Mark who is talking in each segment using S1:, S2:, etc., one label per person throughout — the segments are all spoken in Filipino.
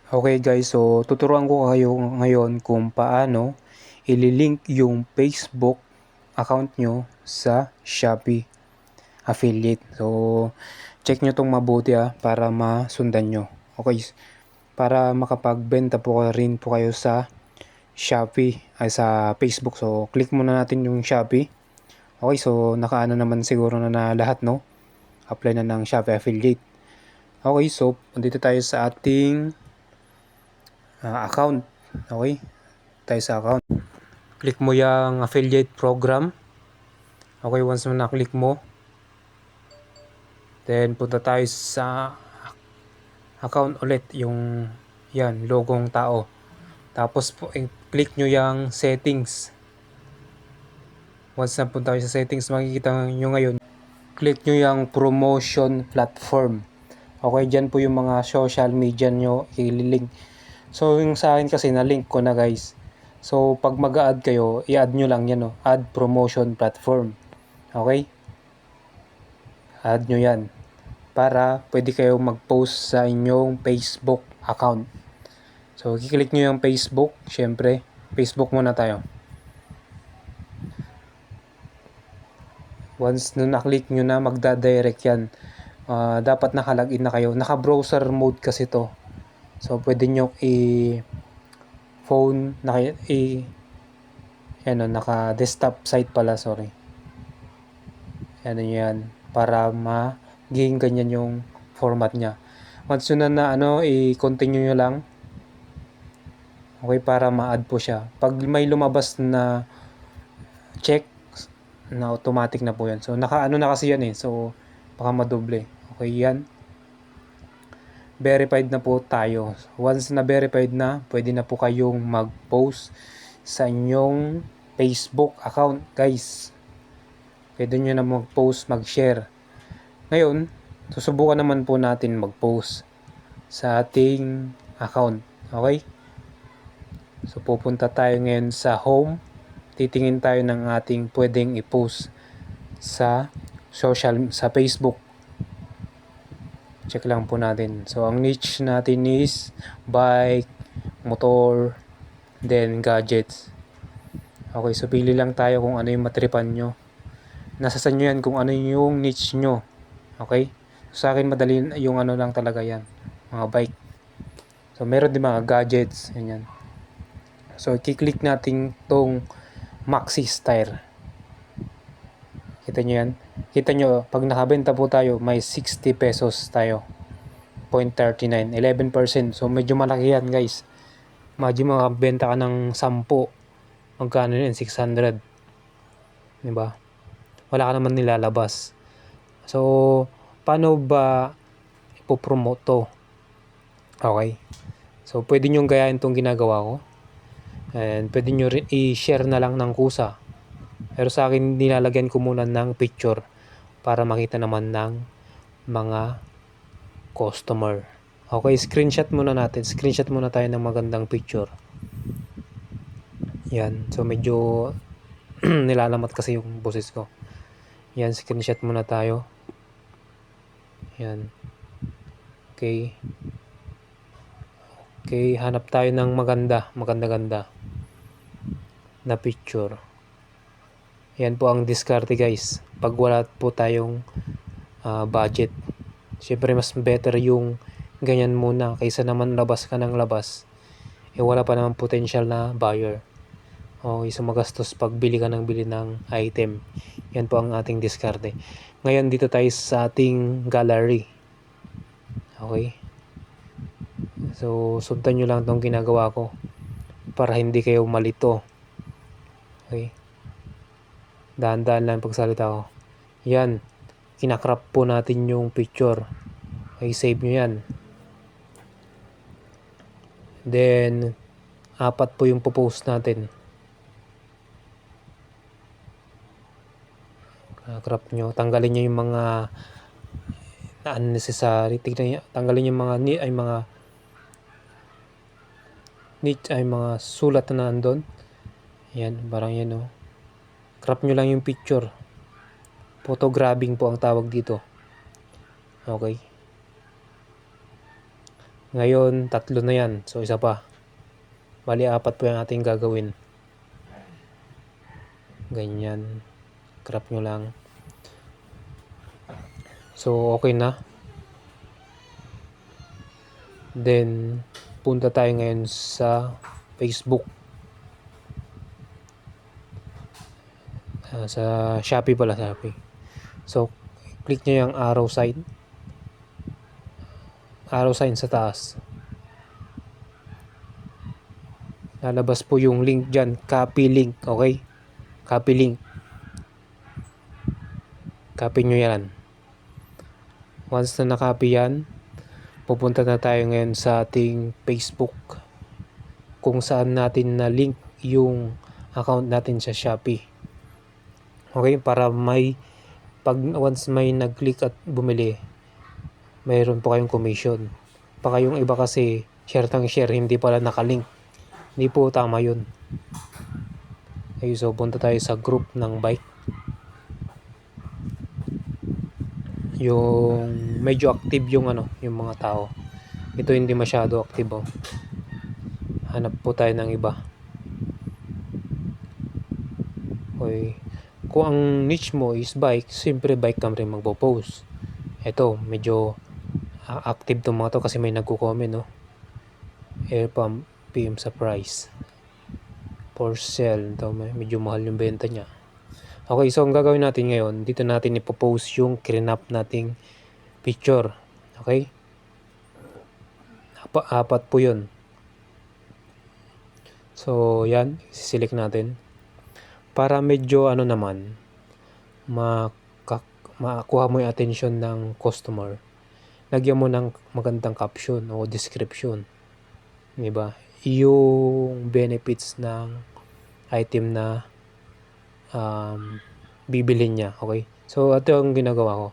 S1: Okay guys, so tuturuan ko kayo ngayon kung paano ililink yung Facebook account nyo sa Shopee affiliate. So, check nyo tong mabuti para masundan nyo. Okay, para makapagbenta po rin po kayo sa Shopee ay sa Facebook. So, click muna natin yung Shopee. Okay, so nakaano naman siguro na lahat, no? Apply na ng Shopee affiliate. Okay, so dito tayo sa ating account. Okay, tayo sa account. Click mo yung affiliate program. Okay, once mo na-click mo, then punta tayo sa account ulit, yung yan, logong tao. Tapos po, click nyo yung settings. Once na punta tayo sa settings, makikita nyo ngayon, click nyo yung promotion platform. Okay, dyan po yung mga social media nyo ililink. So, yung sa akin kasi, na-link ko na guys. So, pag mag-add kayo, i-add nyo lang yan, add promotion platform. Okay? Add nyo yan. Para pwede kayo mag-post sa inyong Facebook account. So, kiklik nyo yung Facebook. Syempre, Facebook muna tayo. Once na naklik nyo na, magda-direct yan. Dapat nakalagin na kayo. Naka-browser mode kasi to. So, pwede nyo phone, naka-desktop site pala, sorry. Ano yan, para maging ganyan yung format niya. Once yun na i-continue nyo lang. Okay, para ma-add po siya. Pag may lumabas na check, na automatic na po yan. So, naka-ano na kasi yan So, baka madoble. Okay, yan. Verified na po tayo. Once na verified na, pwede na po kayong mag-post sa inyong Facebook account, guys. Pwede nyo na mag-post, mag-share. Ngayon, susubukan naman po natin mag-post sa ating account. Okay? So, pupunta tayo ngayon sa home. Titingin tayo ng ating pwedeng i-post sa Facebook. Check lang po natin. So, ang niche natin is bike, motor, then gadgets. Okay, so pili lang tayo kung ano yung matripan nyo. Nasa sa nyo yan kung ano yung niche nyo. Okay? So, sa akin madali yung ano lang talaga yan. Mga bike. So, meron din mga gadgets. Ganyan. So, i-click natin tong Maxi Style. Kita nyo yan? Kita nyo, pag nakabenta po tayo, may 60 pesos tayo. 0.39, 11%. So, medyo malaki yan, guys. Medyo makabenta ka ng 10. Magkano yun? 600. Diba? Wala ka naman nilalabas. So, paano ba ipopromote to? Okay. So, pwede nyo gayahin itong ginagawa ko. And pwede nyo rin i-share na lang ng kusa. Pero sa akin, nilalagyan ko muna ng picture para makita naman ng mga customer. Okay, screenshot muna natin. Screenshot muna tayo ng magandang picture. Yan. So, medyo nilalamat kasi yung boses ko. Yan, screenshot muna tayo. Yan. Okay. Okay, hanap tayo ng maganda-ganda na picture. Yan po ang diskarte, guys. Pag wala po tayong budget. Siyempre, mas better yung ganyan muna kaysa naman labas ka ng labas. Wala pa naman potential na buyer. Okay, so magastos pag bili ka ng item. Yan po ang ating diskarte. Ngayon, dito tayo sa ating gallery. Okay. So, sundan nyo lang itong ginagawa ko para hindi kayo malito. Okay. Dahan-dahan lang pagsalita ko. Yan. Kinakrap po natin yung picture. Okay, save nyo yan. Then, 4 po yung post natin. Crop nyo. Tanggalin nyo yung mga unnecessary. Tignan nyo. Tanggalin yung mga mga sulat na nandun. Yan. Parang yan Crop nyo lang yung picture. Photographing po ang tawag dito. Okay. Ngayon, 3 na yan. So, isa pa. Bali, 4 po yung ating gagawin. Ganyan. Crop nyo lang. So, okay na. Then, punta tayo ngayon sa Facebook. Sa Shopee pala, Shopee. So, click nyo yung arrow sign sa taas. Lalabas po yung link dyan, copy link, okay? Copy link. Copy nyo yan. Once na nakopy yan, pupunta na tayo ngayon sa ating Facebook kung saan natin na link yung account natin sa Shopee. Okay, para once may nag-click at bumili, mayroon po kayong commission. Baka yung iba kasi share hindi pala nakalink. Hindi po tama yun. Okay, so punta tayo sa group ng bike. Yung medyo active yung mga tao. Ito hindi masyado active. Hanap po tayo ng iba. Okay. Kung ang niche mo is bike, siyempre bike ka rin magpo-post. Ito, medyo active tong mga to kasi may nagko-comment, Air pump PM sa price. For sale. Ito, medyo mahal yung benta niya. Okay, so ang gagawin natin ngayon, dito natin ipopost yung crinap nating picture. Okay? 4 po yun. So, yan. Select natin. Para medyo naman, makuha mo yung attention ng customer. Lagyan mo ng magandang caption o description. Diba? Yung benefits ng item na bibilhin niya. Okay? So, ito ang ginagawa ko.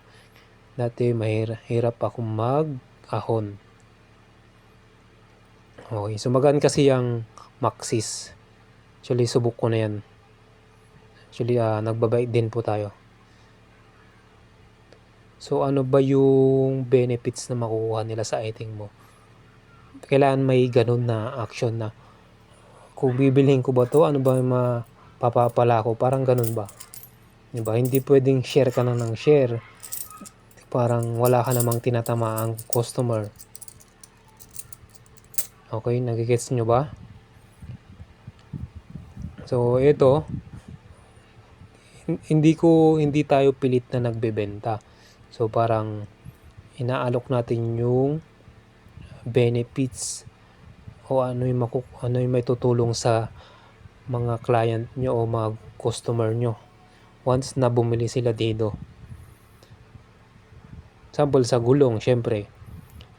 S1: Dati mahirap ako mag-ahon. Okay. So, magaan kasi yung Maxis. Actually, subok ko na yan. Actually, nagbabike din po tayo. So, ano ba yung benefits na makukuha nila sa item mo? Kailangan may ganun na action na kung bibilhin ko ba to, ano ba yung mapapala ko? Parang ganun ba? Diba? Hindi pwedeng share ka na ng share. Parang wala ka namang tinatamaang customer. Okay, nagigets nyo ba? So, ito, hindi tayo pilit na nagbebenta. So, parang inaalok natin yung benefits o ano yung may tutulong sa mga client nyo o mga customer nyo once na bumili sila dito. Sample sa gulong, syempre,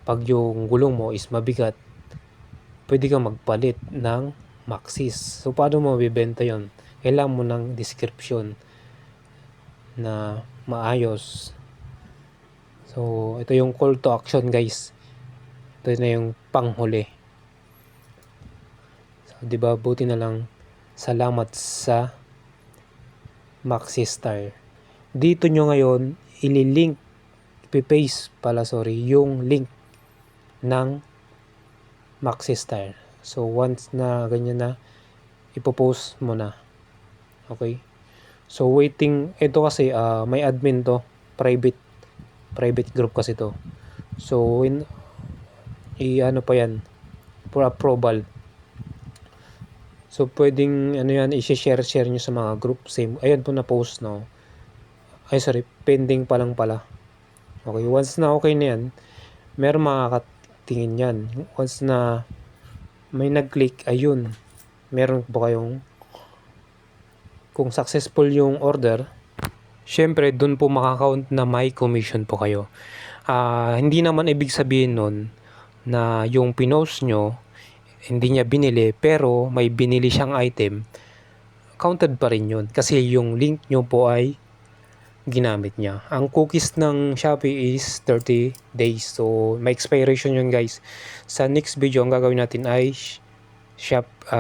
S1: pag yung gulong mo is mabigat, pwede kang magpalit ng Maxis. So, paano mo mabibenta yon? Kailangan mo ng description na maayos. So, ito yung call to action, guys. Ito na yung panghuli. So, diba, buti na lang, salamat sa Maxis Tire. Dito nyo ngayon, ililink, ipipaste yung link ng Maxis Tire. So, once na ganyan na, ipopost mo na. Okay? So, waiting. Ito kasi, may admin to. Private group kasi to. So, ano pa yan? For approval. So, pwedeng, i-share nyo sa mga group. Same. Ayan po na post, no? Ay, sorry. Pending pa lang pala. Okay. Once na okay na yan, meron makakatingin yan. Once na may nag-click, ayun, meron po kayong, kung successful yung order, syempre dun po makakount na may commission po kayo. Hindi naman ibig sabihin nun na yung pinost nyo hindi niya binili pero may binili siyang item, counted pa rin yun kasi yung link nyo po ay ginamit niya. Ang cookies ng Shopee is 30 days. So, may expiration yun, guys. Sa next video, ang gagawin natin ay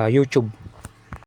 S1: YouTube.